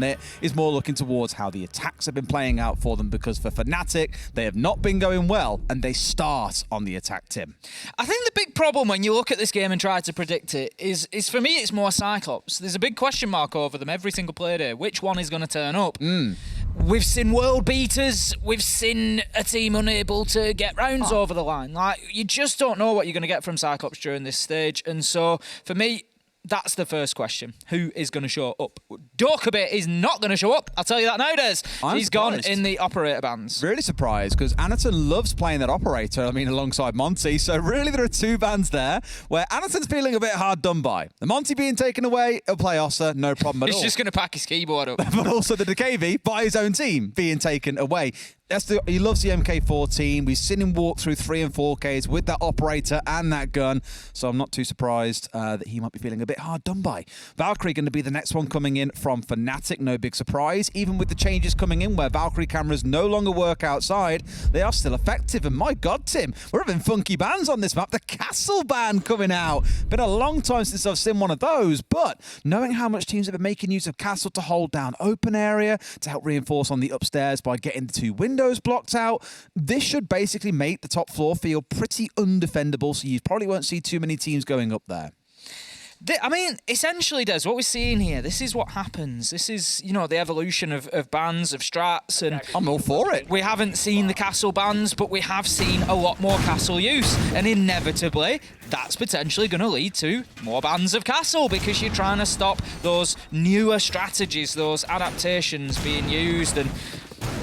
it is more looking towards how the attacks have been playing out for them, because for Fnatic, they have not been going well, and they start on the attack, Tim. I think the big problem when you look at this game and try to predict it is for me, it's more CYCLOPS. There's a big question mark over them every single Playday. Which one is going to turn up? We've seen world beaters. We've seen a team unable to get rounds over the line. Like, you just don't know what you're going to get from CYCLOPS during this stage. And so, for me, that's the first question. Who is going to show up? Dokkaebi is not going to show up. I'll tell you that nowadays. He's gone in the operator bans. Really surprised, because Anaton loves playing that operator, alongside Monty. So really there are two bans there where Anaton's feeling a bit hard done by. The Monty being taken away, he'll play Ossa, no problem at all. He's just going to pack his keyboard up. But also the Dokkaebi by his own team being taken away. He loves the MK14. We've seen him walk through 3 and 4Ks with that operator and that gun. So I'm not too surprised that he might be feeling a bit hard done by. Valkyrie going to be the next one coming in from Fnatic. No big surprise. Even with the changes coming in where Valkyrie cameras no longer work outside, they are still effective. And my God, Tim, we're having funky bans on this map. The Castle ban coming out. Been a long time since I've seen one of those. But knowing how much teams have been making use of Castle to hold down open area, to help reinforce on the upstairs by getting the 2 windows blocked out, this should basically make the top floor feel pretty undefendable, so you probably won't see too many teams going up there. Essentially, Des, what we're seeing here, this is what happens. This is, the evolution of bans, of strats, and I'm all for it. We haven't seen the Castle bans, but we have seen a lot more Castle use, and inevitably, that's potentially going to lead to more bans of Castle, because you're trying to stop those newer strategies, those adaptations being used, and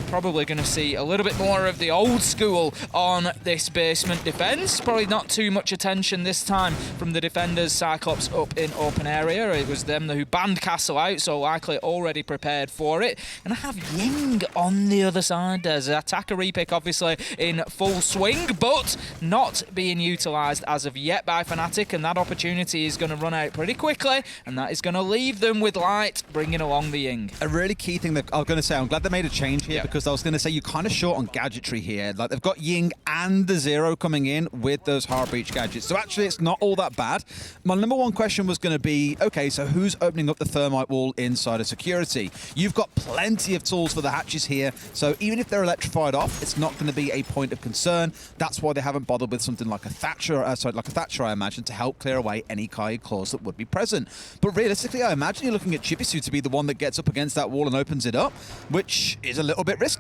probably going to see a little bit more of the old school on this basement defence. Probably not too much attention this time from the defenders. CYCLOPS up in open area. It was them who banned Castle out, so likely already prepared for it. And I have Ying on the other side. There's an attacker repick, obviously, in full swing, but not being utilised as of yet by Fnatic, and that opportunity is going to run out pretty quickly, and that is going to leave them with Light bringing along the Ying. A really key thing that I was going to say, I'm glad they made a change here, because I was going to say you're kind of short on gadgetry here. Like, they've got Ying and the Zero coming in with those hard breach gadgets. So actually, it's not all that bad. My number one question was going to be, okay, so who's opening up the thermite wall inside of security? You've got plenty of tools for the hatches here. So even if they're electrified off, it's not going to be a point of concern. That's why they haven't bothered with something like a Thatcher, I imagine, to help clear away any CAG claws that would be present. But realistically, I imagine you're looking at Chibisu to be the one that gets up against that wall and opens it up, which is a little bit risky.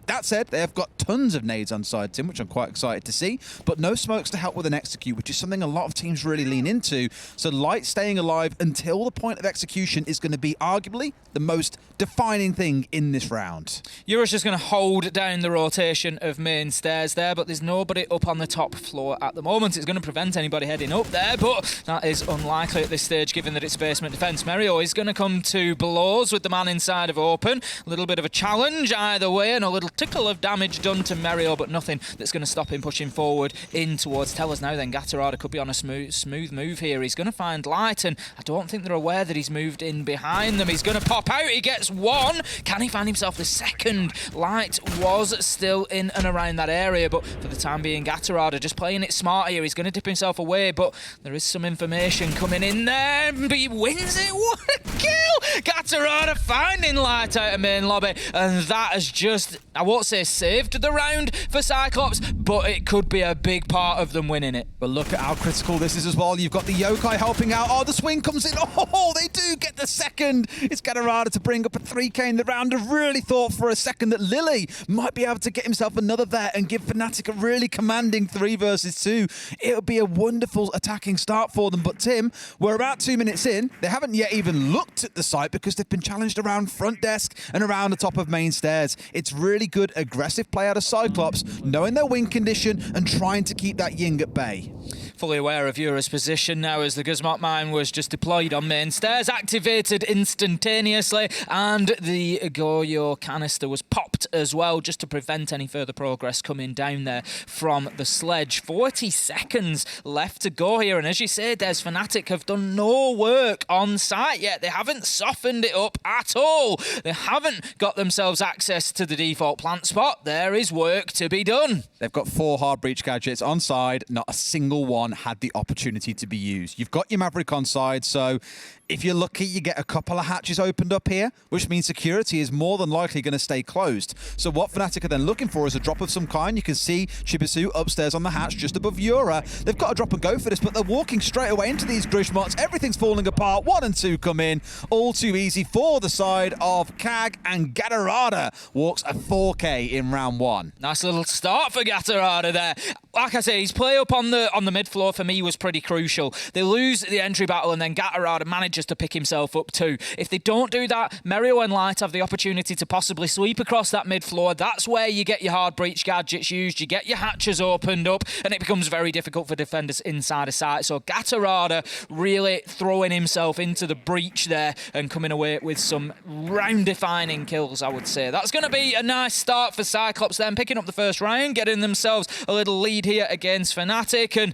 That said, they have got tons of nades on side, Tim, which I'm quite excited to see, but no smokes to help with an execute, which is something a lot of teams really lean into. So Light staying alive until the point of execution is going to be arguably the most defining thing in this round. Euro's just going to hold down the rotation of main stairs there, but there's nobody up on the top floor at the moment. It's going to prevent anybody heading up there, but that is unlikely at this stage, given that it's basement defense. Merio is going to come to blows with the man inside of open. A little bit of a challenge either way, and a little tickle of damage done to Merio, but nothing that's going to stop him pushing forward in towards Tellers now. Then Gatorada could be on a smooth move here. He's going to find Light, and I don't think they're aware that he's moved in behind them. He's going to pop out. He gets one. Can he find himself the second? Light was still in and around that area, but for the time being, Gatorada just playing it smart here. He's going to dip himself away, but there is some information coming in there, but he wins it. What a kill! Gatorada finding Light out of main lobby, and that has just, I won't say saved the round for CYCLOPS, but it could be a big part of them winning it. But look at how critical this is as well. You've got the Yokai helping out. Oh, the swing comes in. Oh, they do get the second. It's Gatorada to bring up a 3K in the round. I really thought for a second that Lily might be able to get himself another there and give Fnatic a really commanding 3 versus 2. It would be a wonderful attacking start for them. But Tim, we're about 2 minutes in. They haven't yet even looked at the site because they've been challenged around front desk and around the top of main stairs. It's really good aggressive play out of CYCLOPS, knowing their win condition and trying to keep that Ying at bay. Fully aware of Euro's position now as the Guzmot mine was just deployed on main stairs, activated instantaneously, and the Goyo canister was popped shot as well, just to prevent any further progress coming down there from the sledge. 40 seconds left to go here, and as you say, Des, Fnatic have done no work on site yet. They haven't softened it up at all. They haven't got themselves access to the default plant spot. There is work to be done. They've got 4 hard breach gadgets on side. Not a single one had the opportunity to be used. You've got your Maverick on side, so if you're lucky, you get a couple of hatches opened up here, which means security is more than likely going to stay closed. So what Fnatic are then looking for is a drop of some kind. You can see Chibisu upstairs on the hatch just above Yura. They've got to drop and go for this, but they're walking straight away into these Grishmots. Everything's falling apart. 1 and 2 come in. All too easy for the side of CAG, and Gatorada walks a 4K in round 1. Nice little start for Gatorada there. Like I say, his play up on the mid floor for me was pretty crucial. They lose the entry battle, and then Gatorada manages to pick himself up too. If they don't do that, Merio and Light have the opportunity to possibly sweep across that mid floor. That's where you get your hard breach gadgets used, you get your hatches opened up, and it becomes very difficult for defenders inside a site. So Gatorada really throwing himself into the breach there and coming away with some round-defining kills, I would say. That's going to be a nice start for CYCLOPS then, picking up the first round, getting themselves a little lead here against Fnatic. And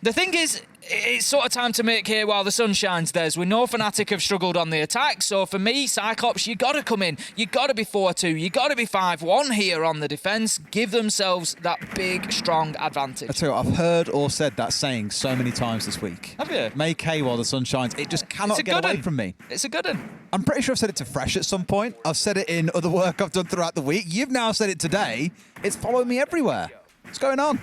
the thing is, it's sort of time to make hay while the sun shines, Des. We know Fnatic have struggled on the attack, so for me, CYCLOPS, you got to come in. You got to be 4-2. You got to be 5-1 here on the defence. Give themselves that big, strong advantage. I tell you what, I've heard or said that saying so many times this week. Have you? Make hay while the sun shines. It just cannot get away from me. It's a good one. I'm pretty sure I've said it to Fresh at some point. I've said it in other work I've done throughout the week. You've now said it today. It's following me everywhere. What's going on?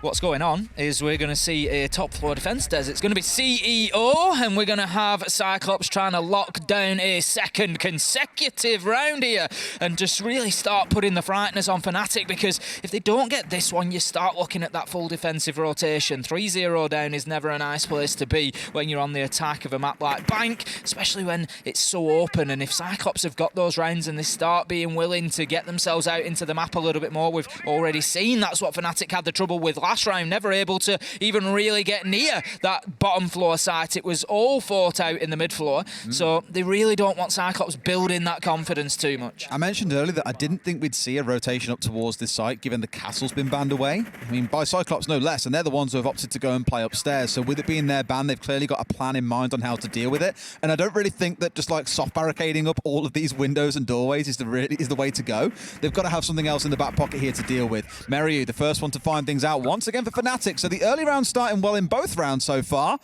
What's going on is we're going to see a top floor defence, Des. It's going to be CEO, and we're going to have CYCLOPS trying to lock down a second consecutive round here and just really start putting the frighteners on Fnatic, because if they don't get this one, you start looking at that full defensive rotation. 3-0 down is never a nice place to be when you're on the attack of a map like Bank, especially when it's so open. And if CYCLOPS have got those rounds and they start being willing to get themselves out into the map a little bit more, we've already seen that's what Fnatic had the trouble with last round, never able to even really get near that bottom floor site. It was all fought out in the mid floor, so they really don't want CYCLOPS building that confidence too much. I mentioned earlier that I didn't think we'd see a rotation up towards this site, given the castle's been banned away. I mean, by CYCLOPS no less, and they're the ones who have opted to go and play upstairs. So with it being their ban, they've clearly got a plan in mind on how to deal with it. And I don't really think that just like soft barricading up all of these windows and doorways is the way to go. They've got to have something else in the back pocket here to deal with. Meryu, the first one to find things out once again for Fnatic. So the early round starting well in both rounds so far.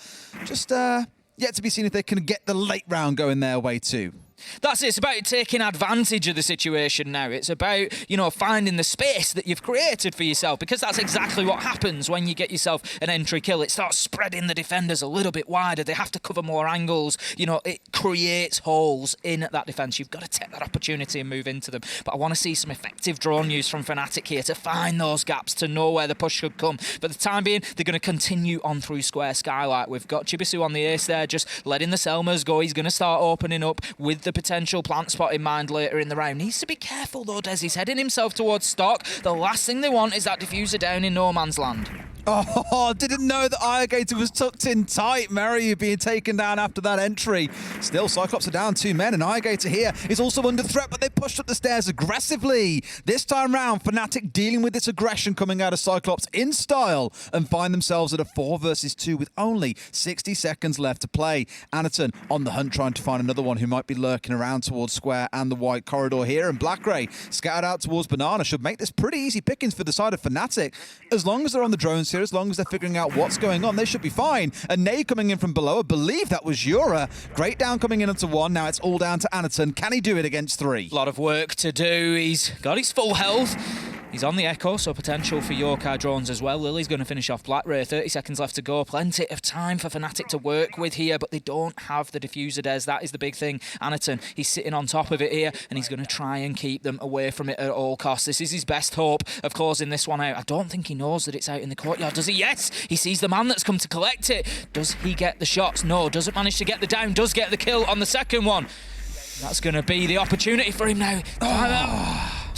Just yet to be seen if they can get the late round going their way too. That's it. It's about taking advantage of the situation now. It's about, you know, finding the space that you've created for yourself, because that's exactly what happens when you get yourself an entry kill. It starts spreading the defenders a little bit wider. They have to cover more angles. You know, it creates holes in that defence. You've got to take that opportunity and move into them. But I want to see some effective drone use from Fnatic here to find those gaps, to know where the push should come. For the time being, they're going to continue on through Square Skylight. We've got Chibisu on the ace there, just letting the Selmas go. He's going to start opening up with the potential plant spot in mind later in the round. Needs to be careful though, Des. He's heading himself towards stock. The last thing they want is that diffuser down in no man's land. Oh, didn't know that Irrigator was tucked in tight. Meryu being taken down after that entry. Still, CYCLOPS are down 2 men, and Irrigator here is also under threat, but they pushed up the stairs aggressively. This time round, Fnatic dealing with this aggression coming out of CYCLOPS in style and find themselves at a 4 versus 2 with only 60 seconds left to play. Anaton on the hunt, trying to find another one who might be lurking around towards Square and the white corridor here, and BlackRay scattered out towards Banana. Should make this pretty easy pickings for the side of Fnatic. As long as they're on the drones here, as long as they're figuring out what's going on, they should be fine. A nade coming in from below. I believe that was Yura. Great down coming in onto 1. Now it's all down to Anaton. Can he do it against 3? A lot of work to do. He's got his full health. He's on the Echo, so potential for Yokai drones as well. Lily's going to finish off BlackRay. 30 seconds left to go. Plenty of time for Fnatic to work with here, but they don't have the diffuser, Des. That is the big thing. Anaton, he's sitting on top of it here, and he's going to try and keep them away from it at all costs. This is his best hope of closing this one out. I don't think he knows that it's out in the courtyard, does he? Yes! He sees the man that's come to collect it. Does he get the shots? No. Doesn't manage to get the down. Does get the kill on the second one. That's going to be the opportunity for him now.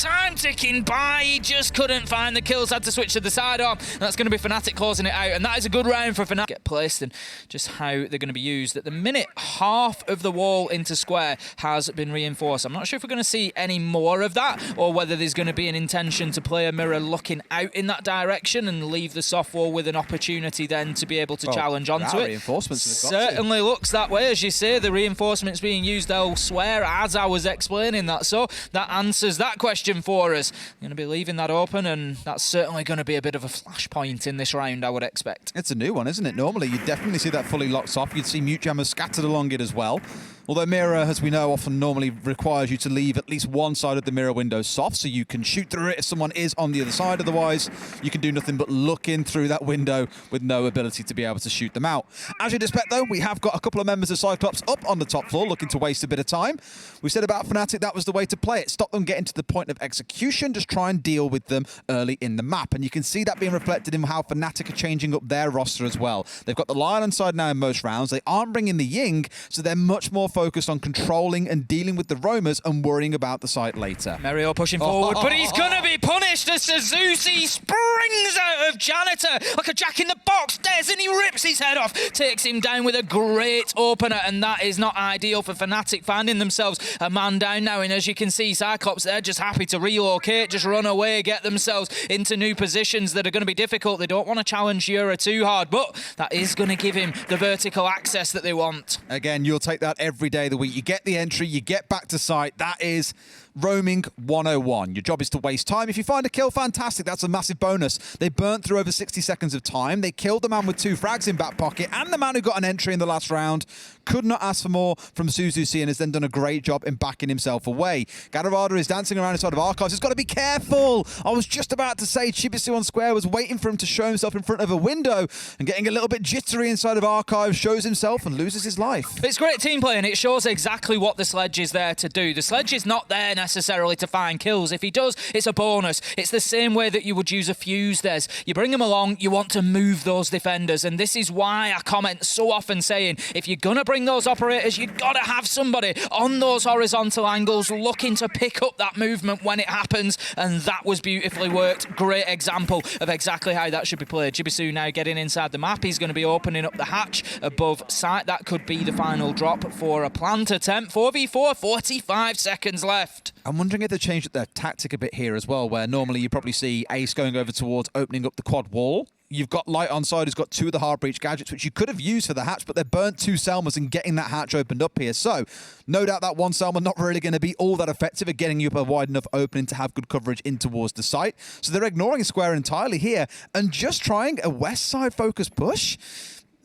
time ticking by. He just couldn't find the kills, had to switch to the sidearm. That's going to be Fnatic closing it out, and that is a good round for Fnatic. Get placed and just how they're going to be used. At the minute, half of the wall into square has been reinforced. I'm not sure if we're going to see any more of that, or whether there's going to be an intention to play a mirror looking out in that direction and leave the soft wall with an opportunity then to be able to challenge onto it. Reinforcements certainly looks that way. As you say, the reinforcements being used elsewhere, as I was explaining that. So that answers that question for us. Going to be leaving that open, and that's certainly going to be a bit of a flashpoint in this round, I would expect. It's a new one, isn't it? Normally, you'd definitely see that fully locked off. You'd see mute jammers scattered along it as well. Although mirror, as we know, often normally requires you to leave at least one side of the mirror window soft, so you can shoot through it if someone is on the other side. Otherwise, you can do nothing but look in through that window with no ability to be able to shoot them out. As you'd expect, though, we have got a couple of members of CYCLOPS up on the top floor looking to waste a bit of time. We said about Fnatic that was the way to play it. Stop them getting to the point of execution, just try and deal with them early in the map. And you can see that being reflected in how Fnatic are changing up their roster as well. They've got the Lion on side now in most rounds. They aren't bringing the Ying, so they're much more focused on controlling and dealing with the roamers and worrying about the site later. Merio pushing forward, but he's going to be punished as Suzuki springs out of Janitor like a jack in the box, dares, and he rips his head off, takes him down with a great opener, and that is not ideal for Fnatic, finding themselves a man down now. And as you can see, CYCLOPS, they're just happy to relocate, just run away, get themselves into new positions that are going to be difficult. They don't want to challenge Yura too hard, but that is going to give him the vertical access that they want. Again, you'll take that every day of the week. You get the entry, you get back to site. That is roaming 101. Your job is to waste time. If you find a kill, fantastic. That's a massive bonus. They burnt through over 60 seconds of time. They killed the man with 2 frags in back pocket, and the man who got an entry in the last round. Could not ask for more from Suzuki, and has then done a great job in backing himself away. Gadarada is dancing around inside of Archives. He's got to be careful. I was just about to say Chibisu on square was waiting for him to show himself in front of a window, and getting a little bit jittery inside of Archives, shows himself and loses his life. It's great team play, and it shows exactly what the Sledge is there to do. The Sledge is not there necessarily to find kills. If he does, it's a bonus. It's the same way that you would use a fuse. You bring him along, you want to move those defenders, and this is why I comment so often saying, if you're going to bring those operators, you've got to have somebody on those horizontal angles looking to pick up that movement when it happens, and that was beautifully worked. Great example of exactly how that should be played. Chibisu now getting inside the map. He's going to be opening up the hatch above site. That could be the final drop for a plant attempt. 4v4, 45 seconds left. I'm wondering if they changed their tactic a bit here as well, where normally you probably see Ace going over towards opening up the quad wall. You've got Light on side who's got 2 of the hard breach gadgets, which you could have used for the hatch, but they burnt 2 Selmas and getting that hatch opened up here. So no doubt that one Selma not really going to be all that effective at getting you up a wide enough opening to have good coverage in towards the site. So they're ignoring square entirely here and just trying a west side focused push.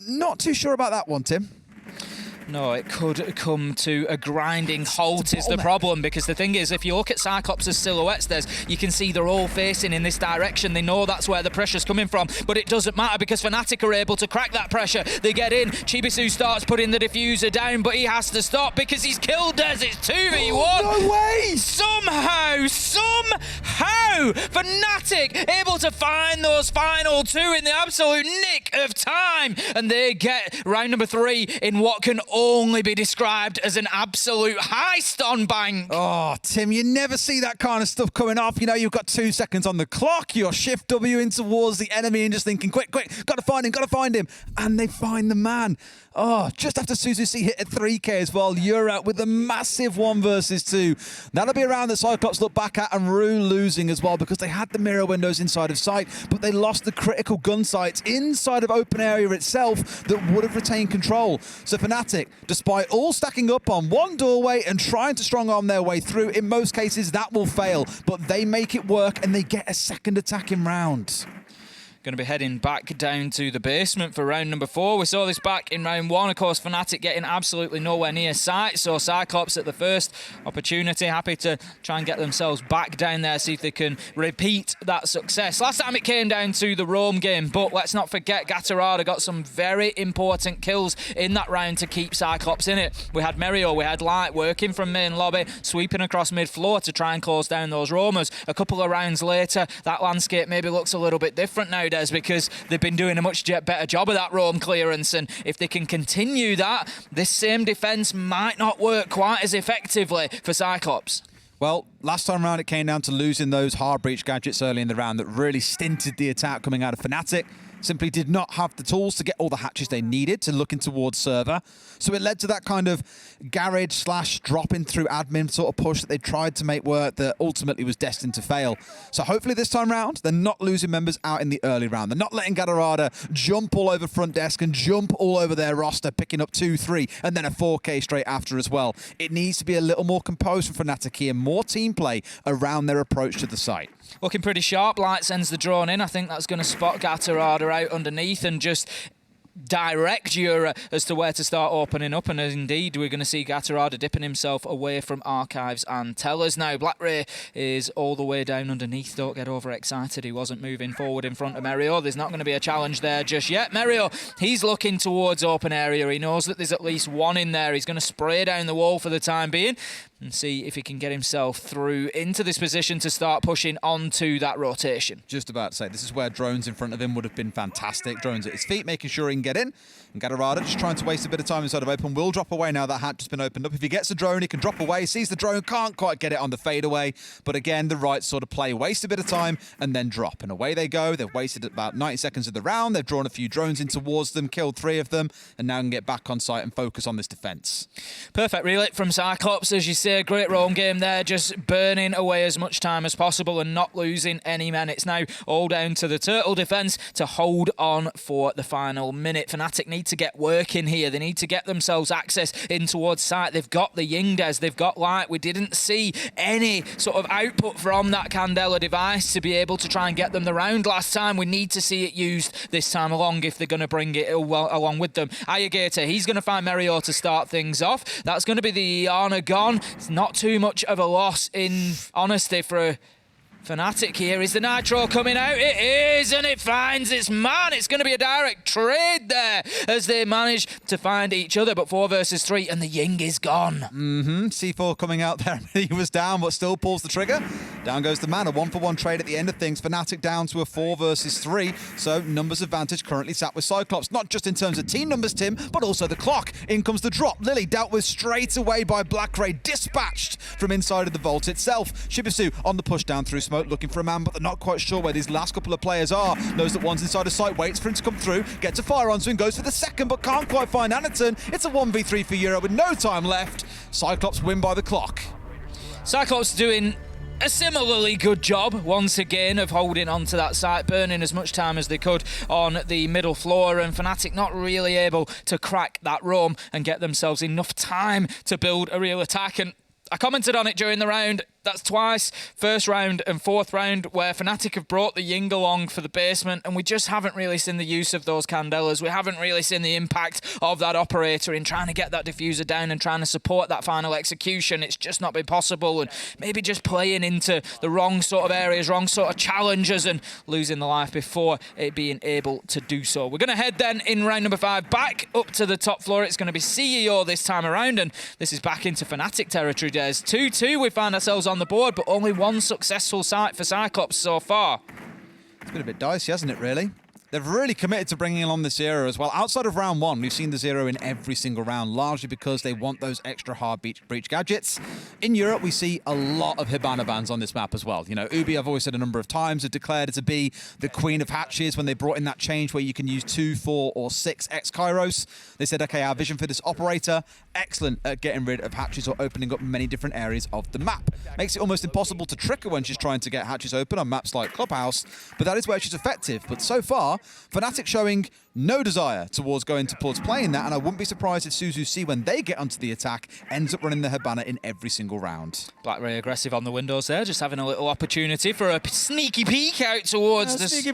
Not too sure about that one, Tim. No, it could come to a grinding halt is the problem, because the thing is, if you look at CYCLOPS' silhouettes, you can see they're all facing in this direction. They know that's where the pressure's coming from, but it doesn't matter because Fnatic are able to crack that pressure. They get in, Chibisu starts putting the diffuser down, but he has to stop because he's killed Dez. It's 2v1. No way! Somehow, Fnatic able to find those final 2 in the absolute nick of time, and they get round number 3 in what can only be described as an absolute heist on Bank. Oh, Tim, you never see that kind of stuff coming off. You know, you've got 2 seconds on the clock. You're shift W in towards the enemy and just thinking, quick, gotta find him. And they find the man. Oh, just after Suzuki hit a 3k as well, you're out with a massive 1 versus 2. That'll be a round that CYCLOPS look back at and Rue losing as well, because they had the mirror windows inside of sight, but they lost the critical gun sites inside of open area itself that would have retained control. So Fnatic, despite all stacking up on 1 doorway and trying to strong arm their way through, in most cases that will fail, but they make it work and they get a second attacking round. Going to be heading back down to the basement for round number 4. We saw this back in round 1. Of course, Fnatic getting absolutely nowhere near sight. So CYCLOPS at the first opportunity, happy to try and get themselves back down there, see if they can repeat that success. Last time it came down to the roam game, but let's not forget Gatarada got some very important kills in that round to keep CYCLOPS in it. We had Merio, we had Light working from main lobby, sweeping across mid-floor to try and close down those roamers. A couple of rounds later, that landscape maybe looks a little bit different nowadays, because they've been doing a much better job of that roam clearance, and if they can continue that, this same defence might not work quite as effectively for CYCLOPS. Well, last time around it came down to losing those hard breach gadgets early in the round that really stinted the attack coming out of Fnatic. Simply did not have the tools to get all the hatches they needed to looking towards server. So it led to that kind of garage / dropping through admin sort of push that they tried to make work that ultimately was destined to fail. So hopefully this time round, they're not losing members out in the early round. They're not letting Gatorada jump all over front desk and jump all over their roster, picking up 2, 3, and then a 4K straight after as well. It needs to be a little more composed from Fnatic here, more team play around their approach to the site. Looking pretty sharp. Light sends the drone in. I think that's going to spot Gatorada out underneath and just direct Jura as to where to start opening up, and indeed we're going to see Gatorada dipping himself away from archives and tellers. Now BlackRay is all the way down underneath. Don't get overexcited, he wasn't moving forward in front of Merio. There's not going to be a challenge there just yet. Merio, he's looking towards open area. He knows that there's at least one in there. He's going to spray down the wall for the time being and see if he can get himself through into this position to start pushing onto that rotation. Just about to say, this is where drones in front of him would have been fantastic. Drones at his feet, making sure he can get in. And Gatorada just trying to waste a bit of time inside of open. Will drop away now that hatch has been opened up. If he gets a drone, he can drop away. Sees the drone, can't quite get it on the fadeaway. But again, the right sort of play. Waste a bit of time and then drop. And away they go. They've wasted about 90 seconds of the round. They've drawn a few drones in towards them, killed 3 of them, and now can get back on site and focus on this defense. Perfect relit from CYCLOPS, as you say. Great roam game there, just burning away as much time as possible and not losing any men. It's now all down to the Turtle defense to hold on for the final minute. Fnatic need to get working here. They need to get themselves access in towards site. They've got the Yingdes, they've got Light. We didn't see any sort of output from that Candela device to be able to try and get them the round last time. We need to see it used this time along if they're going to bring it along with them. Ayagator, he's going to find Merio to start things off. That's going to be the Iana gone. It's not too much of a loss in honesty for Fnatic here. Is the Nitro coming out? It is, and it finds its man. It's going to be a direct trade there as they manage to find each other, but 4 versus 3, and the Ying is gone. C4 coming out there. He was down, but still pulls the trigger. Down goes the man. A 1-for-1 trade at the end of things. Fnatic down to a 4 versus 3, so numbers advantage currently sat with CYCLOPS, not just in terms of team numbers, Tim, but also the clock. In comes the drop. Lily dealt with straight away by BlackRay, dispatched from inside of the vault itself. Shibisu on the push down through smoke, looking for a man, but they're not quite sure where these last couple of players are. Knows that one's inside a site, waits for him to come through, gets a fire onto him, goes for the second, but can't quite find Anaton. It's a 1v3 for Euro with no time left. CYCLOPS win by the clock. CYCLOPS doing a similarly good job once again of holding on to that site, burning as much time as they could on the middle floor, and Fnatic not really able to crack that roam and get themselves enough time to build a real attack. And I commented on it during the round. That's twice, first round and fourth round, where Fnatic have brought the Ying along for the basement, and we just haven't really seen the use of those Candelas. We haven't really seen the impact of that operator in trying to get that diffuser down and trying to support that final execution. It's just not been possible, and maybe just playing into the wrong sort of areas, wrong sort of challenges, and losing the life before it being able to do so. We're going to head then in round number 5 back up to the top floor. It's going to be CEO this time around, and this is back into Fnatic territory, Des. 2-2, we find ourselves on the board, but only one successful site for CYCLOPS so far. It's been a bit dicey, hasn't it, really? They've really committed to bringing along the Zero as well. Outside of round 1, we've seen the Zero in every single round, largely because they want those extra hard breach gadgets. In Europe, we see a lot of Hibana bans on this map as well. You know, Ubi, I've always said a number of times, have declared it to be the queen of hatches when they brought in that change where you can use 2, 4, or 6 X-Kairos. They said, okay, our vision for this operator, excellent at getting rid of hatches or opening up many different areas of the map. Makes it almost impossible to trick her when she's trying to get hatches open on maps like Clubhouse, but that is where she's effective. But so far, Fnatic showing no desire towards playing that, and I wouldn't be surprised if Suzu C, when they get onto the attack, ends up running the Hibana in every single round. BlackRay aggressive on the windows there, just having a little opportunity for a sneaky peek out towards sneaky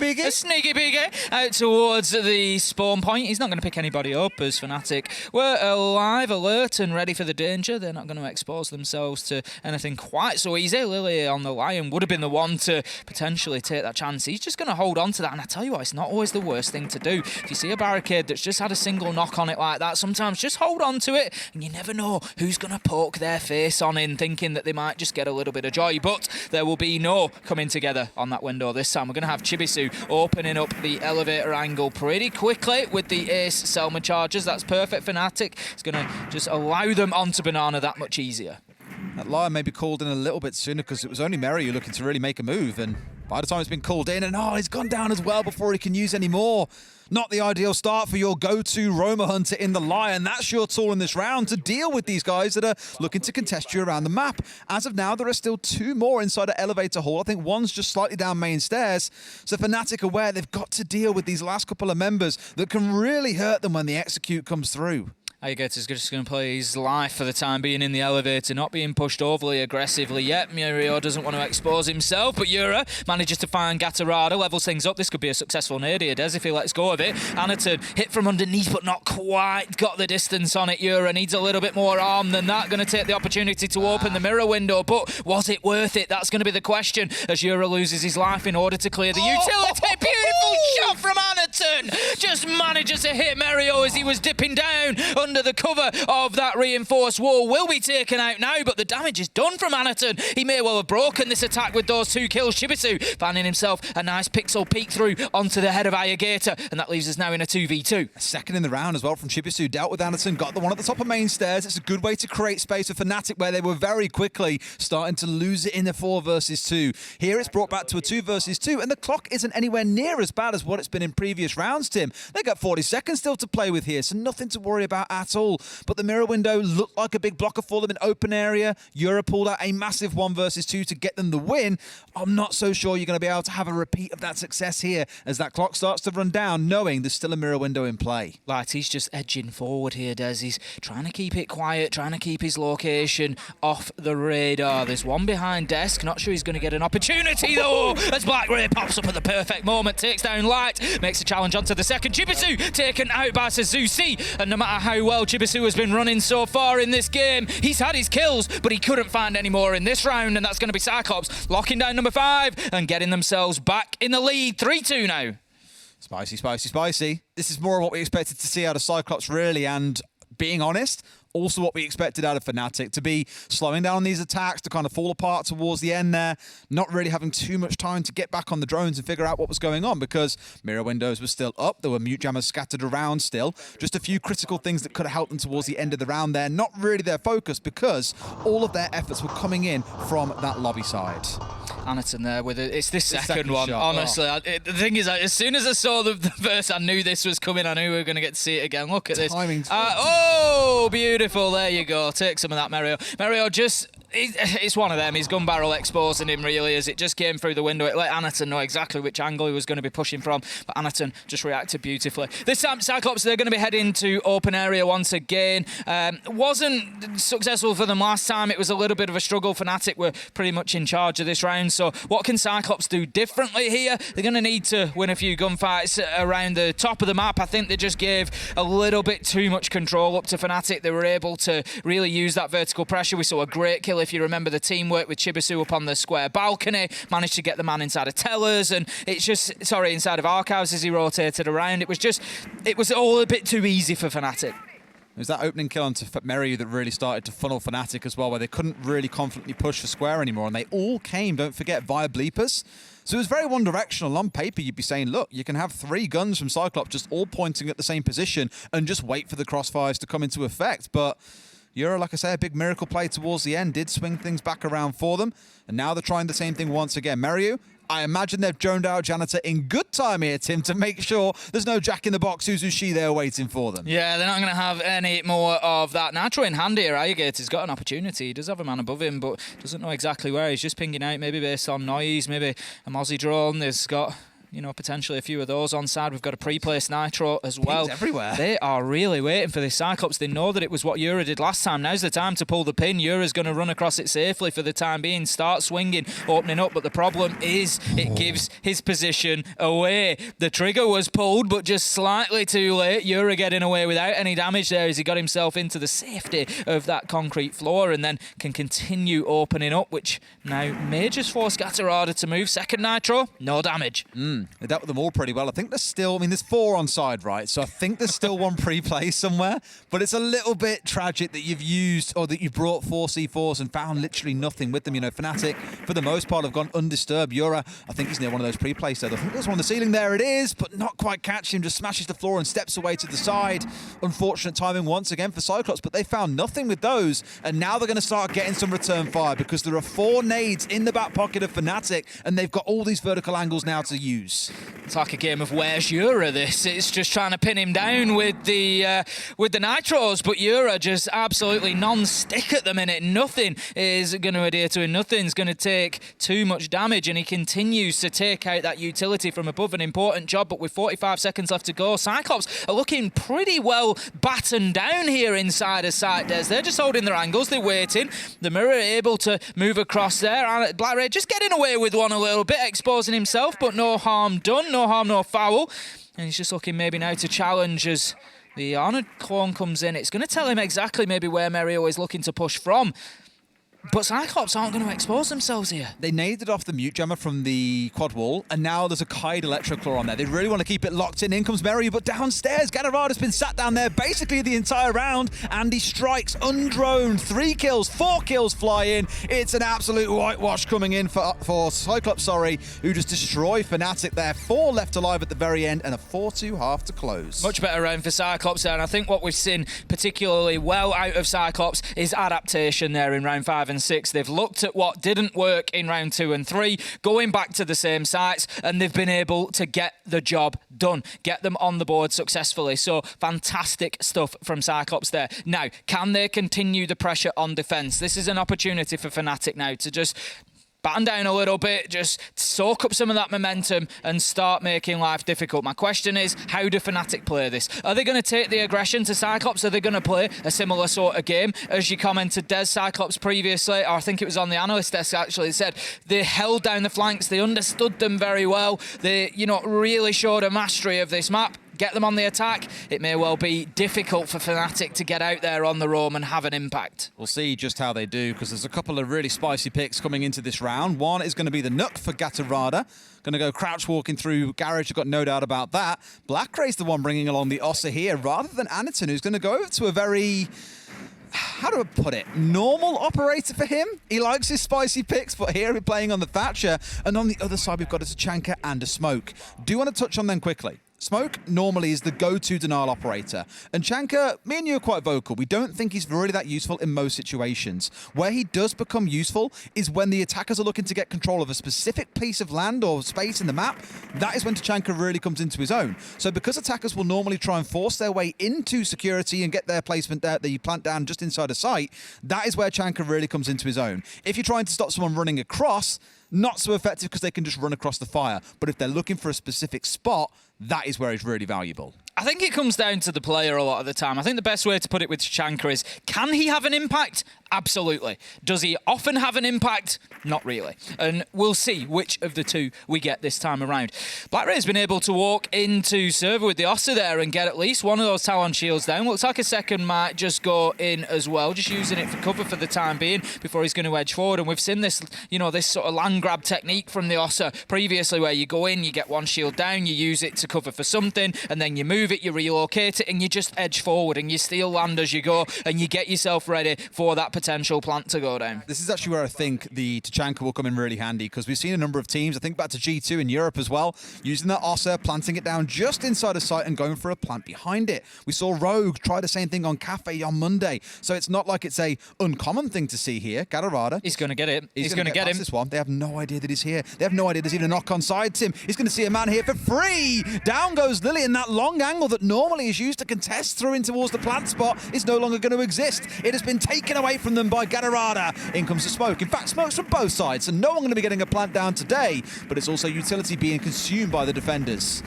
peek out towards the spawn point. He's not going to pick anybody up as Fnatic were alive, alert, and ready for the danger. They're not going to expose themselves to anything quite so easy. Lily on the Lion would have been the one to potentially take that chance. He's just going to hold on to that, and I tell you what, it's not always the worst thing to do. If you see a barricade that's just had a single knock on it like that, sometimes just hold on to it, and you never know who's going to poke their face on in, thinking that they might just get a little bit of joy. But there will be no coming together on that window this time. We're going to have Chibisu opening up the elevator angle pretty quickly with the Ace Selma charges. That's perfect. Fnatic is going to just allow them onto Banana that much easier. That Lion maybe called in a little bit sooner because it was only Merry who looking to really make a move, and by the time it's been called in, and he's gone down as well before he can use any more. Not the ideal start for your go-to Roamer Hunter in the Lion. That's your tool in this round to deal with these guys that are looking to contest you around the map. As of now, there are still 2 more inside of Elevator Hall. I think one's just slightly down main stairs. So Fnatic aware they've got to deal with these last couple of members that can really hurt them when the execute comes through. Aegator's just going to play his life for the time being in the elevator, not being pushed overly aggressively yet. Mario doesn't want to expose himself, but Yura manages to find Gatorada, levels things up. This could be a successful nade here, Des, if he lets go of it. Anaton hit from underneath, but not quite got the distance on it. Yura needs a little bit more arm than that. Going to take the opportunity to open the mirror window, but was it worth it? That's going to be the question as Yura loses his life in order to clear the utility. Beautiful shot from Anaton! Just manages to hit Mario as he was dipping down under the cover of that reinforced wall. Will be taken out now, but the damage is done from Anaton. He may well have broken this attack with those 2 kills. Chibisu finding himself a nice pixel peek through onto the head of Aegator, and that leaves us now in a 2v2. Second in the round as well from Chibisu. Dealt with Anaton, got the one at the top of main stairs. It's a good way to create space for Fnatic, where they were very quickly starting to lose it in the 4 versus 2. Here it's brought back to a 2 versus 2, and the clock isn't anywhere near as bad as what it's been in previous rounds, Tim. They got 40 seconds still to play with here, so nothing to worry about at all. But the mirror window looked like a big blocker for them in open area. Yura pulled out a massive 1 versus 2 to get them the win. I'm not so sure you're going to be able to have a repeat of that success here as that clock starts to run down, knowing there's still a mirror window in play. Right, he's just edging forward here, Des. He's trying to keep it quiet, trying to keep his location off the radar. There's one behind Desk. Not sure he's going to get an opportunity, though, as Black Ray pops up at the perfect moment, takes down Light, makes a challenge onto the second. Chibisu taken out by Suzuki, and no matter how well Chibisu has been running so far in this game, he's had his kills, but he couldn't find any more in this round, and that's going to be CYCLOPS locking down number 5 and getting themselves back in the lead. 3-2 now. Spicy, spicy, spicy. This is more of what we expected to see out of CYCLOPS, really, and being honest, also what we expected out of Fnatic, to be slowing down these attacks, to kind of fall apart towards the end there, not really having too much time to get back on the drones and figure out what was going on, because mirror windows were still up, there were mute jammers scattered around still, just a few critical things that could have helped them towards the end of the round there, not really their focus, because all of their efforts were coming in from that lobby side. Anaton there with it. It's this second one, shot. honestly. The thing is, as soon as I saw the first, I knew this was coming. I knew we were going to get to see it again. Look at this. Oh, beautiful. There you go. Take some of that, Mario. Mario just... It's one of them. His gun barrel exposing him, really, as it just came through the window. It let Anaton know exactly which angle he was going to be pushing from, but Anaton just reacted beautifully. This time, CYCLOPS, they're going to be heading to open area once again. Wasn't successful for them last time. It was a little bit of a struggle. Fnatic were pretty much in charge of this round, so what can CYCLOPS do differently here? They're going to need to win a few gunfights around the top of the map. I think they just gave a little bit too much control up to Fnatic. They were able to really use that vertical pressure. We saw a great kill, if you remember, the teamwork with Chibisu up on the square balcony, managed to get the man inside of Tellers, and it's just, inside of Archives as he rotated around. It was all a bit too easy for Fnatic. It was that opening kill onto Merry that really started to funnel Fnatic as well, where they couldn't really confidently push for square anymore, and they all came, don't forget, via bleepers. So it was very one-directional. On paper, you'd be saying, look, you can have 3 guns from CYCLOPS just all pointing at the same position and just wait for the crossfires to come into effect. But Yura, like I say, a big miracle play towards the end, did swing things back around for them. And now they're trying the same thing once again. Mario, I imagine they've droned out Janitor in good time here, Tim, to make sure there's no Jack in the Box Suzuki there waiting for them. Yeah, they're not going to have any more of that. Nitro in hand here. Aegator's got an opportunity. He does have a man above him, but doesn't know exactly where. He's just pinging out, maybe based on noise, maybe a Mozzie drone. There's got... potentially a few of those on side. We've got a pre-placed Nitro as well. Pings everywhere. They are really waiting for this CYCLOPS. They know that it was what Yura did last time. Now's the time to pull the pin. Yura's going to run across it safely for the time being, start swinging, opening up, but the problem is it gives his position away. The trigger was pulled, but just slightly too late. Yura getting away without any damage there as he got himself into the safety of that concrete floor and then can continue opening up, which now may just force Gatorada to move. Second Nitro, no damage. They dealt with them all pretty well. I think there's still, I mean, there's 4 on side, right? So I think there's still one pre-play somewhere, but it's a little bit tragic that you've used, or that you've brought 4 C4s and found literally nothing with them. You know, Fnatic, for the most part, have gone undisturbed. Yura, I think he's near one of those pre-plays. So I think there's one on the ceiling. There it is, but not quite catching him. Just smashes the floor and steps away to the side. Unfortunate timing once again for CYCLOPS, but they found nothing with those, and now they're going to start getting some return fire because there are 4 nades in the back pocket of Fnatic, and they've got all these vertical angles now to use. It's like a game of where's Yura this. It's just trying to pin him down with the nitros, but Yura just absolutely non-stick at the minute. Nothing is going to adhere to him. Nothing's going to take too much damage, and he continues to take out that utility from above. An important job, but with 45 seconds left to go, CYCLOPS are looking pretty well battened down here inside of site, Des. They're just holding their angles. They're waiting. The Mirror able to move across there. And Blackray just getting away with one a little bit, exposing himself, but no harm done. No harm, no foul. And he's just looking maybe now to challenge as the Honored clone comes in. It's going to tell him exactly maybe where Merio is looking to push from. But CYCLOPS aren't going to expose themselves here. They naded off the mute jammer from the quad wall, and now there's a Kaid Electroclaw on there. They really want to keep it locked in. In comes Merio, but downstairs, Gadarada's been sat down there basically the entire round, and he strikes undroned. 3 kills, 4 kills fly in. It's an absolute whitewash coming in for CYCLOPS, who just destroy Fnatic there. 4 left alive at the very end, and a 4-2 half to close. Much better round for CYCLOPS there, and I think what we've seen particularly well out of CYCLOPS is adaptation there in round 5 and 6. They've looked at what didn't work in round 2 and 3, going back to the same sites, and they've been able to get the job done, get them on the board successfully. So fantastic stuff from CYCLOPS there. Now, can they continue the pressure on defence? This is an opportunity for Fnatic now to just batten down a little bit, just soak up some of that momentum and start making life difficult. My question is, how do Fnatic play this? Are they going to take the aggression to CYCLOPS? Are they going to play a similar sort of game? As you commented, Des, CYCLOPS previously, or I think it was on the analyst desk actually, said they held down the flanks, they understood them very well, they, you know, really showed a mastery of this map. Get them on the attack, it may well be difficult for Fnatic to get out there on the roam and have an impact. We'll see just how they do, because there's a couple of really spicy picks coming into this round. One is going to be the Nook for Gatarada. Going to go crouch walking through Garage, I've got no doubt about that. Blackray's the one bringing along the Ossa here, rather than Aniton, who's going to go over to a very, how do I put it, normal operator for him. He likes his spicy picks, but here we're playing on the Thatcher. And on the other side, we've got a Tachanka and a Smoke. Do you want to touch on them quickly? Smoke normally is the go-to denial operator. And Tachanka, me and you are quite vocal. We don't think he's really that useful in most situations. Where he does become useful is when the attackers are looking to get control of a specific piece of land or space in the map. That is when Tachanka really comes into his own. So because attackers will normally try and force their way into security and get their placement there, the plant down just inside a site, that is where Tachanka really comes into his own. If you're trying to stop someone running across, not so effective because they can just run across the fire. But if they're looking for a specific spot, that is where it's really valuable. I think it comes down to the player a lot of the time. I think the best way to put it with Tachanka is, can he have an impact? Absolutely. Does he often have an impact? Not really. And we'll see which of the two we get this time around. Blackray's been able to walk into server with the Ossa there and get at least one of those Talon shields down. Looks like a second might just go in as well, just using it for cover for the time being before he's going to edge forward. And we've seen this, you know, this sort of land grab technique from the Ossa previously, where you go in, you get one shield down, you use it to cover for something, and then you move it, you relocate it, and you just edge forward and you steal land as you go, and you get yourself ready for that potential plant to go down. This is actually where I think the Tachanka will come in really handy, because we've seen a number of teams, I think back to G2 in Europe as well, using that Ossa, planting it down just inside a site and going for a plant behind it. We saw Rogue try the same thing on Cafe on Monday, so it's not like it's a uncommon thing to see here. Gadarada, he's going to get it. He's going to get him. This one. They have no idea that he's here. They have no idea there's even a knock on side him. He's going to see a man here for free. Down goes Lily, and that long angle that normally is used to contest through in towards the plant spot is no longer going to exist. It has been taken away from them by Gadarada. In comes the Smoke. In fact, Smoke's from both sides, so no one going to be getting a plant down today, but it's also utility being consumed by the defenders.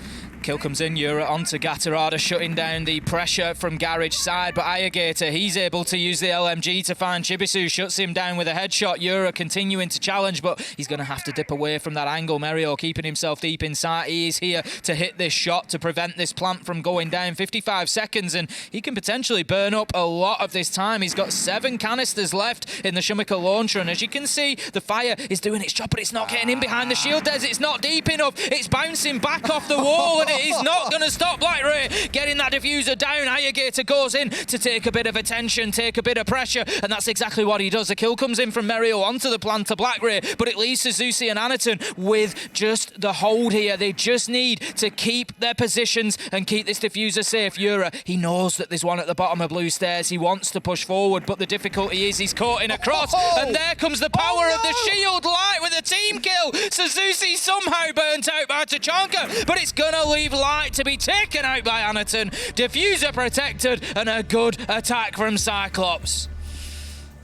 Kill comes in, Yura onto Gatorada, shutting down the pressure from Garage side, but Ayagator, he's able to use the LMG to find Chibisu, shuts him down with a headshot. Yura continuing to challenge, but he's going to have to dip away from that angle. Merio keeping himself deep inside. He is here to hit this shot to prevent this plant from going down. 55 seconds, and he can potentially burn up a lot of this time. He's got 7 canisters left in the Shumiker launcher, and as you can see, the fire is doing its job, but it's not getting in behind the shield. It's not deep enough. It's bouncing back off the wall, and it is not going to stop BlackRay getting that diffuser down. Ayagator goes in to take a bit of attention, take a bit of pressure, and that's exactly what he does. The kill comes in from Merio onto the plant to BlackRay, but it leaves Suzuki and Anaton with just the hold here. They just need to keep their positions and keep this diffuser safe. Yura, he knows that there's one at the bottom of blue stairs. He wants to push forward, but the difficulty is he's caught in a cross, and there comes the power of the shield light with a team kill. Suzuki somehow burnt out by Tachanka, but it's gonna leave light to be taken out by Anaton. Diffuser protected, and a good attack from CYCLOPS.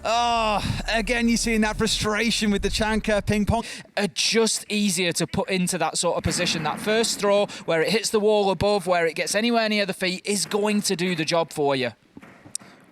Oh, again, you're seeing that frustration with the Chanka ping pong. Just easier to put into that sort of position. That first throw, where it hits the wall above, where it gets anywhere near the feet, is going to do the job for you.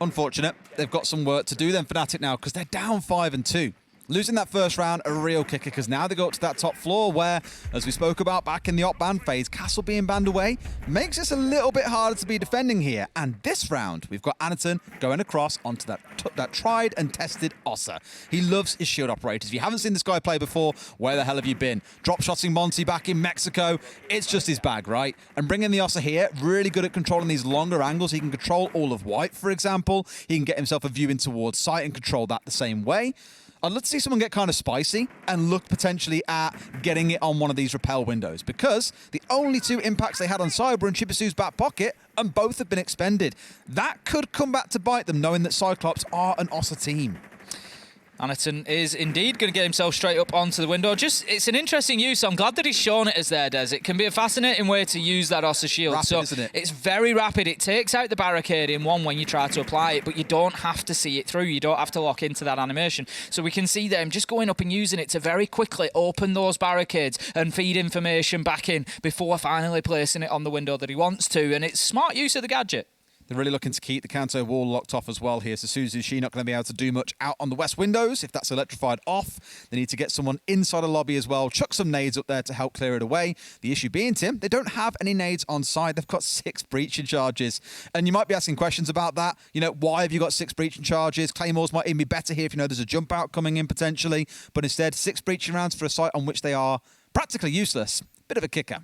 Unfortunate. They've got some work to do then, Fnatic, now, because they're down 5-2. Losing that first round, a real kicker, because now they go up to that top floor where, as we spoke about back in the op ban phase, Castle being banned away makes this a little bit harder to be defending here. And this round, we've got Anaton going across onto that tried and tested Ossa. He loves his shield operators. If you haven't seen this guy play before, where the hell have you been? Drop-shotting Monty back in Mexico, it's just his bag, right? And bringing the Ossa here, really good at controlling these longer angles. He can control all of white, for example. He can get himself a view in towards sight and control that the same way. I'd love to see someone get kind of spicy and look potentially at getting it on one of these repel windows, because the only 2 impacts they had on Cyber and Chibisu's back pocket, and both have been expended. That could come back to bite them, knowing that CYCLOPS are an Ossa team. Anaton is indeed going to get himself straight up onto the window. It's an interesting use. I'm glad that he's shown it as there, Des. It can be a fascinating way to use that Ossa shield. Rapid, isn't it? It's very rapid. It takes out the barricade in one when you try to apply it, but you don't have to see it through. You don't have to lock into that animation. So we can see them just going up and using it to very quickly open those barricades and feed information back in before finally placing it on the window that he wants to. And it's smart use of the gadget. They're really looking to keep the Kanto wall locked off as well here. So Suzuki not going to be able to do much out on the west windows. If that's electrified off, they need to get someone inside the lobby as well. Chuck some nades up there to help clear it away. The issue being, Tim, they don't have any nades on site. They've got 6 breaching charges. And you might be asking questions about that. You know, why have you got 6 breaching charges? Claymores might even be better here if you know there's a jump out coming in potentially. But instead, 6 breaching rounds for a site on which they are practically useless. Bit of a kicker.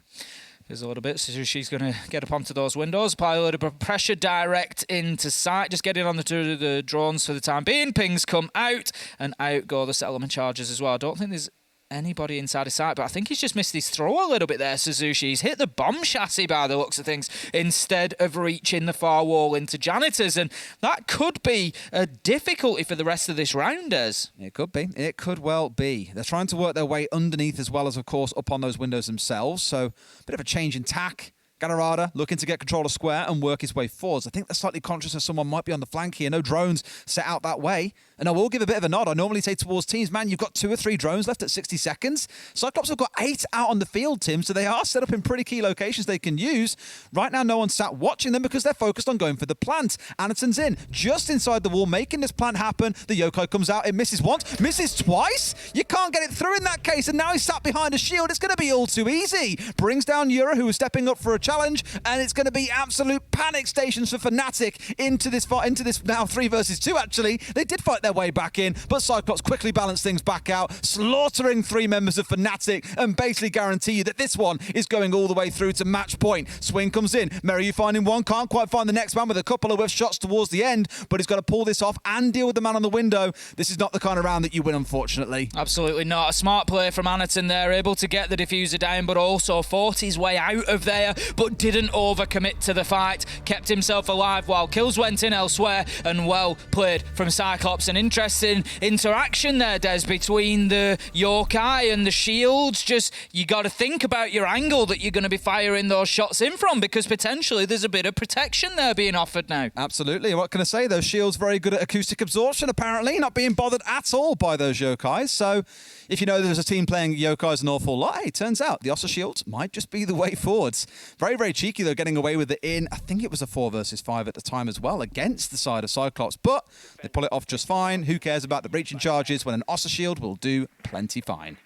There's a little bit, so she's going to get up onto those windows, apply a little bit of pressure direct into sight, just getting on the drones for the time being. Pings come out, and out go the settlement charges as well. I don't think there's anybody inside of sight, but I think he's just missed his throw a little bit there, Suzuki. He's hit the bomb chassis by the looks of things instead of reaching the far wall into Janitors, and that could be a difficulty for the rest of this round, Des. It could be. It could well be. They're trying to work their way underneath as well as, of course, up on those windows themselves, so a bit of a change in tack. Gatorada looking to get control of square and work his way forwards. I think they're slightly conscious that someone might be on the flank here. No drones set out that way. And I will give a bit of a nod. I normally say towards teams, man, you've got 2 or 3 drones left at 60 seconds. CYCLOPS have got 8 out on the field, Tim, so they are set up in pretty key locations they can use. Right now, no one's sat watching them because they're focused on going for the plant. Anaton's in, just inside the wall, making this plant happen. The Yokai comes out, it misses once, misses twice. You can't get it through in that case, and now he's sat behind a shield. It's going to be all too easy. Brings down Yura, who is stepping up for a challenge, and it's going to be absolute panic stations for Fnatic into this now 3 versus 2, actually. They did fight their way back in, but CYCLOPS quickly balanced things back out, slaughtering 3 members of Fnatic, and basically guarantee you that this one is going all the way through to match point. Swing comes in. Merry, you finding one, can't quite find the next man with a couple of whiff shots towards the end, but he's got to pull this off and deal with the man on the window. This is not the kind of round that you win, unfortunately. Absolutely not. A smart play from Anaton there, able to get the diffuser down, but also fought his way out of there, but didn't overcommit to the fight. Kept himself alive while kills went in elsewhere, and well played from CYCLOPS. An interesting interaction there, Des, between the Yokai and the shields. Just, you got to think about your angle that you're going to be firing those shots in from, because potentially there's a bit of protection there being offered now. Absolutely. What can I say? Those shields very good at acoustic absorption, apparently, not being bothered at all by those Yokais. So if you know there's a team playing Yokais an awful lot, hey, turns out the Ossa shields might just be the way forwards. Very, very cheeky, though, getting away with it in, I think it was a 4 versus 5 at the time as well, against the side of CYCLOPS. But they pull it off just fine. Who cares about the breaching charges when an Ossa shield will do plenty fine.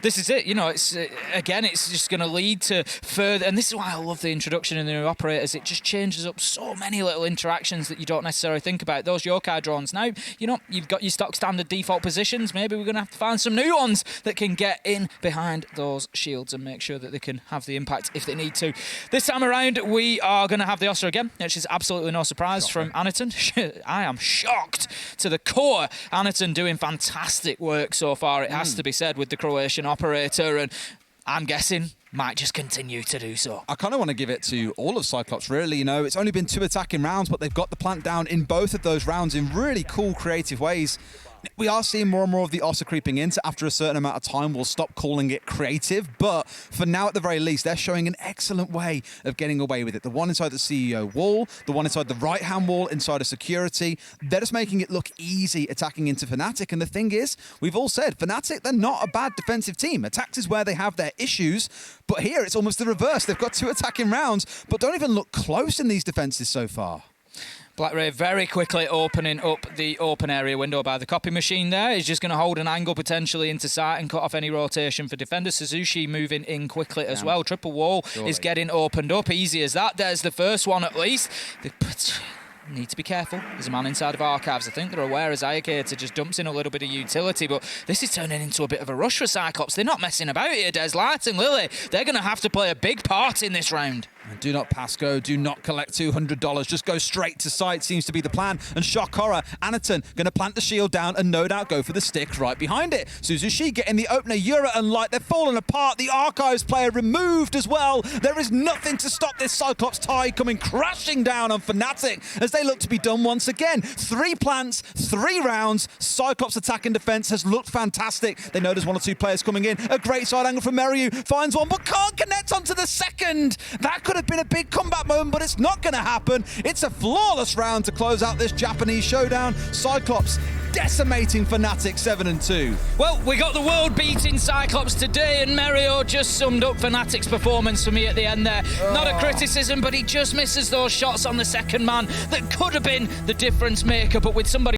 This is it, you know, it's again, it's just going to lead to further, and this is why I love the introduction in the new operators. It just changes up so many little interactions that you don't necessarily think about. Those yokai drones now, you know, you've got your stock standard default positions. Maybe we're going to have to find some new ones that can get in behind those shields and make sure that they can have the impact if they need to. This time around, we are going to have the Ossa again, which is absolutely no surprise from Anaton. I am shocked to the core. Anaton doing fantastic work so far, it has to be said, with the Croatian operator, and I'm guessing might just continue to do so. I kind of want to give it to all of CYCLOPS, really. You know, it's only been 2 attacking rounds, but they've got the plant down in both of those rounds in really cool, creative ways. We are seeing more and more of the Ossa creeping in, so after a certain amount of time, we'll stop calling it creative. But for now, at the very least, they're showing an excellent way of getting away with it. The one inside the CEO wall, the one inside the right-hand wall, inside of security. They're just making it look easy attacking into Fnatic. And the thing is, we've all said, Fnatic, they're not a bad defensive team. Attacks is where they have their issues. But here, it's almost the reverse. They've got 2 attacking rounds, but don't even look close in these defenses so far. Black Ray very quickly opening up the open area window by the copy machine there. He's just going to hold an angle potentially into sight and cut off any rotation for defenders. Suzuki moving in quickly as well. Triple wall is getting opened up. Easy as that. There's the first one at least. Need to be careful. There's a man inside of Archives. I think they're aware as Iyakater just dumps in a little bit of utility, but this is turning into a bit of a rush for CYCLOPS. They're not messing about here, Des. Light and Lily, they're going to have to play a big part in this round. And do not pass go, do not collect $200, just go straight to site seems to be the plan. And shock horror, Anaton going to plant the shield down and no doubt go for the stick right behind it. Suzuki getting the opener, Yura and Light, they're falling apart. The Archives player removed as well. There is nothing to stop this CYCLOPS tide coming crashing down on Fnatic as they look to be done once again. 3 plants, 3 rounds. CYCLOPS attack and defense has looked fantastic. They know there's 1 or 2 players coming in. A great side angle from Meryu, finds one but can't connect onto the second. That could have been a big comeback moment, but it's not going to happen. It's a flawless round to close out this Japanese showdown. CYCLOPS decimating Fnatic 7-2. Well, we got the world-beating CYCLOPS today, and Mario just summed up Fnatic's performance for me at the end there. Not a criticism, but he just misses those shots on the second man that could have been the difference maker, but with somebody